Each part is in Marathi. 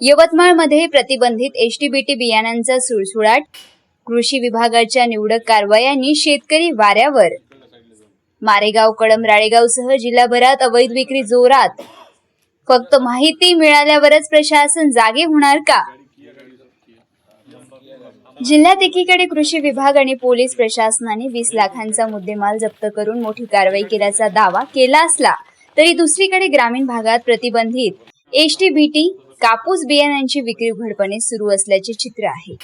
यवतमाळमध्ये प्रतिबंधित एचटीबीटी बियाण्यांचा सुळसुळाट, कृषी विभागाच्या निवडक कारवायांनी शेतकरी वाऱ्यावर. मारेगाव, कळंब, राळेगावसह जिल्हाभरात अवैध विक्री जोरात. फक्त माहिती मिळाल्यावरच प्रशासन जागे होणार का? जिल्ह्यात एकीकडे कृषी विभाग आणि पोलीस प्रशासनाने 20 लाखांचा मुद्देमाल जप्त करून मोठी कारवाई केल्याचा दावा केला असला तरी दुसरीकडे ग्रामीण भागात प्रतिबंधित एचटीबीटी कापूस बियाण्यांची विक्री उघडपणे सुरू असल्याचे चित्र आहे.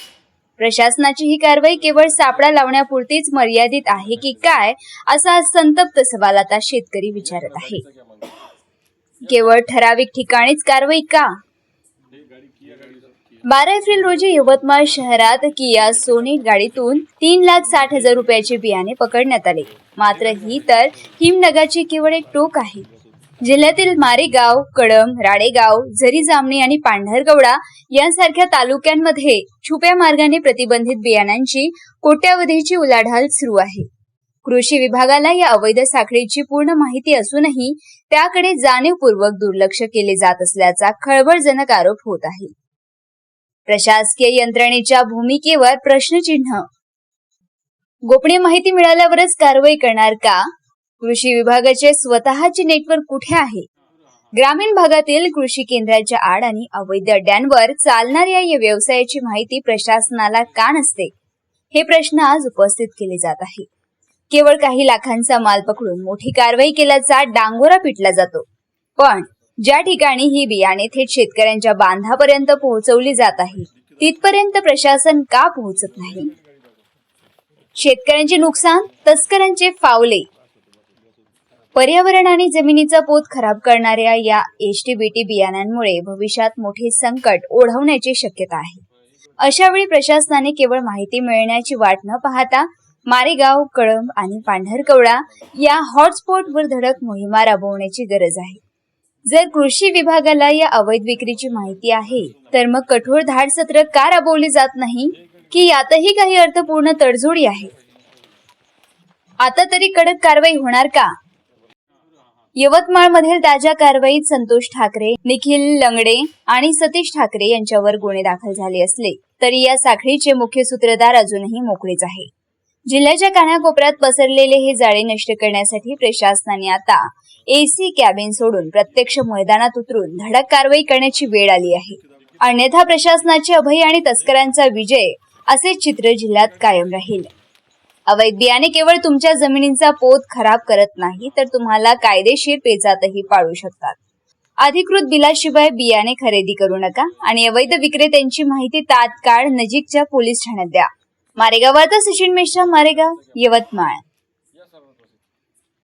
प्रशासनाची ही कारवाई केवळ सापळा लावण्यापुरतीच मर्यादित आहे की काय, असा संतप्त सवाल आता शेतकरी विचारत आहे. केवळ ठराविक ठिकाणीच कारवाई का? 12 एप्रिल रोजी यवतमाळ शहरात किया सोनेट गाडीतून 3,60,000 रुपयाचे बियाणे पकडण्यात आले. मात्र ही तर हिमनगाची केवळ एक टोक आहे. जिल्ह्यातील मारेगाव, कळंब, राळेगाव, झरी जामणी आणि पांढरकवडा यांसारख्या तालुक्यांमध्ये छुप्या मार्गाने प्रतिबंधित बियाण्यांची कोट्यावधीची उलाढाल सुरू आहे. कृषी विभागाला या अवैध साखळीची पूर्ण माहिती असूनही त्याकडे जाणीवपूर्वक दुर्लक्ष केले जात असल्याचा खळबळजनक आरोप होत आहे. प्रशासकीय यंत्रणेच्या भूमिकेवर प्रश्नचिन्ह. गोपनीय माहिती मिळाल्यावरच कारवाई करणार का? कृषी विभागाचे स्वतःचे नेटवर्क कुठे आहे? ग्रामीण भागातील कृषी केंद्राच्या आड आणि अवैध अड्ड्यांवर चालणाऱ्या या व्यवसायाची माहिती प्रशासनाला का नसते? हे प्रश्न आज उपस्थित केले जात आहे. केवळ काही लाखांचा माल पकडून मोठी कारवाई केल्याचा डांगोरा पिटला जातो, पण ज्या ठिकाणी ही बियाणे थेट शेतकऱ्यांच्या बांधापर्यंत पोहोचवली जात आहे तिथपर्यंत प्रशासन का पोहोचत नाही? शेतकऱ्यांचे नुकसान, तस्करांचे फावले. पर्यावरण आणि जमिनीचा पोत खराब करणाऱ्या या एचटीबीटी बियाण्यांमुळे भविष्यात मोठे संकट ओढवण्याची शक्यता आहे. अशा वेळी प्रशासनाने केवळ माहिती मिळण्याची वाट न पाहता मारेगाव, कळंब आणि पांढरकवडा या हॉटस्पॉटवर धडक मोहिमा राबवण्याची गरज आहे. जर कृषी विभागाला या अवैध विक्रीची माहिती आहे तर मग कठोर धाडसत्र का राबवली जात नाही, की यातही काही अर्थपूर्ण तडजोडी आहे? आता तरी कडक कारवाई होणार का? यवतमाळमधील ताज्या कारवाईत संतोष ठाकरे, निखिल लंगडे आणि सतीश ठाकरे यांच्यावर गुन्हे दाखल झाले असले तरी या साखळीचे मुख्य सूत्रधार अजूनही मोकळेच आहे. जिल्ह्याच्या कानाकोपऱ्यात पसरलेले हे जाळे नष्ट करण्यासाठी प्रशासनाने आता एसी कॅबिन सोडून प्रत्यक्ष मैदानात उतरून धडक कारवाई करण्याची वेळ आली आहे. अन्यथा प्रशासनाचे अभय आणि तस्करांचा विजय असे चित्र जिल्ह्यात कायम राहील. अवैध बियाणे केवळ तुमच्या जमिनीचा पोत खराब करत नाही तर तुम्हाला कायदेशीर पेचातही पाडू शकतात. अधिकृत बिलाशिवाय बियाणे खरेदी करू नका आणि अवैध विक्रेत्यांची माहिती तात्काळ नजीकच्या पोलीस ठाण्यात द्या. मारेगाव वार्ता, सचिन मेश्राम, मारेगाव, यवतमाळ.